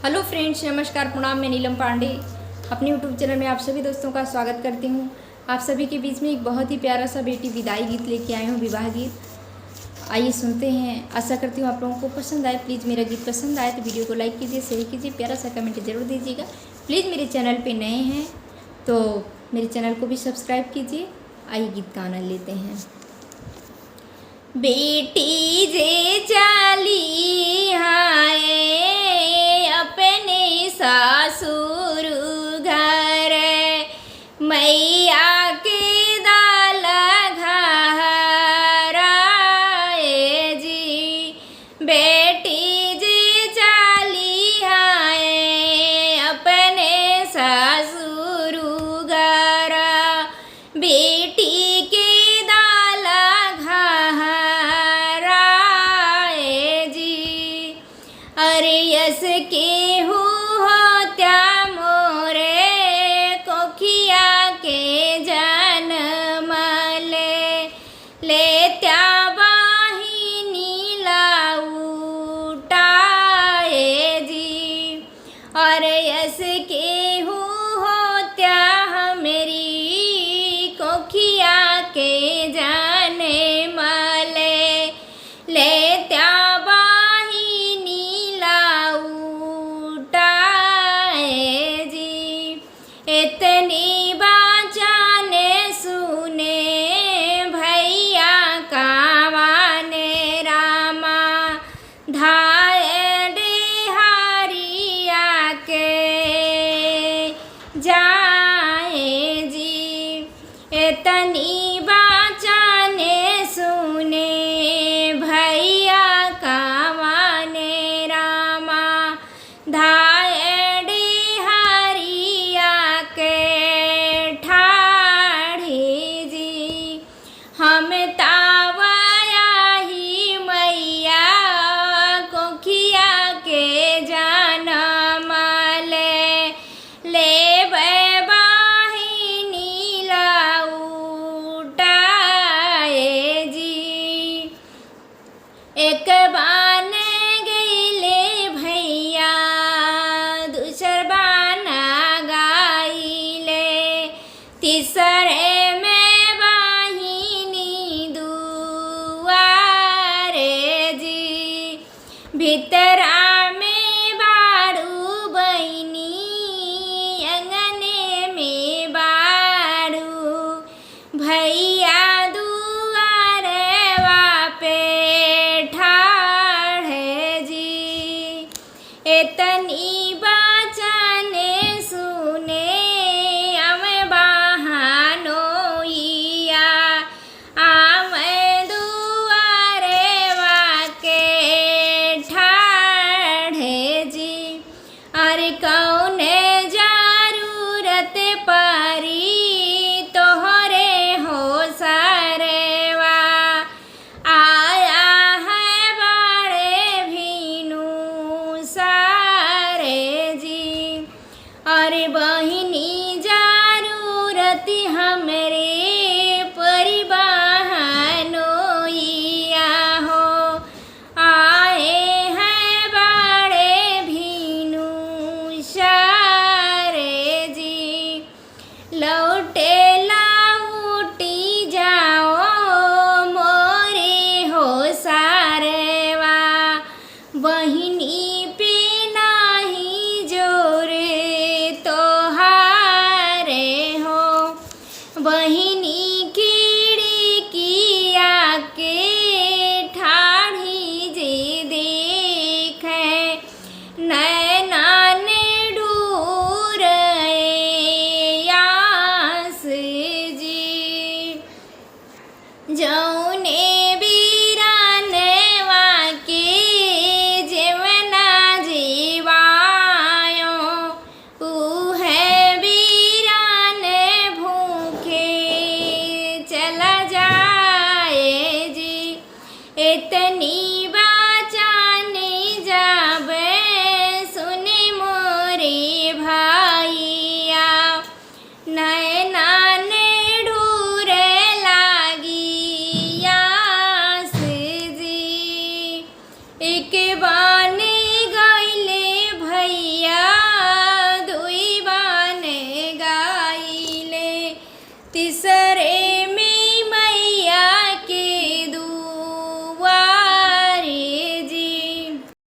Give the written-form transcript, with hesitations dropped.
Hello friends, नमस्कार, प्रणाम। मैं नीलम पांडे अपने यूट्यूब चैनल में आप सभी दोस्तों का स्वागत करती हूँ। आप सभी के बीच में एक बहुत ही प्यारा सा बेटी विदाई गीत लेके आई हूँ, विवाह गीत। आइए सुनते हैं। आशा करती हूँ आप लोगों को पसंद आए। प्लीज़ मेरा गीत पसंद आए तो वीडियो को लाइक कीजिए, शेयर कीजिए, प्यारा सा कमेंट जरूर दीजिएगा। प्लीज़ मेरे चैनल पर नए हैं तो मेरे चैनल को भी सब्सक्राइब कीजिए। आइए गीत का आनंद लेते हैं। बेटी जे चाली हाय अपने सासुर घर, मैया के दाल घराए जी। बेटी जे चाली हाय अपने सासुर घर, बेटी के यस के हो त्या मोरे कोखिया के जन्म ले त्या वाहिनी लाउटाए जी। और यस के हो त्या मेरी कोखिया के जन्म ले त्या इतनी बाचाने सुने भैया कावाने रामा धाय डेहारिया के जाए जी। इतनी बाचाने सुने भैया कावाने रामा धाय हम तावाया ही मैया कोखिया के जन्म ले वाहिनी लाउटाए जी। एक बान गईले भैया दूसर बाना गाइले, तीसरे भीतरा में बारू बहनी अंगने में बारू भैया दुआरे वापे ठाढ़े जी। इतनी बाचने सुने हम बहानोइया कौन जरूरत परी तोहरे हो सरवा, आया है बड़े भीनु सारे बिसरे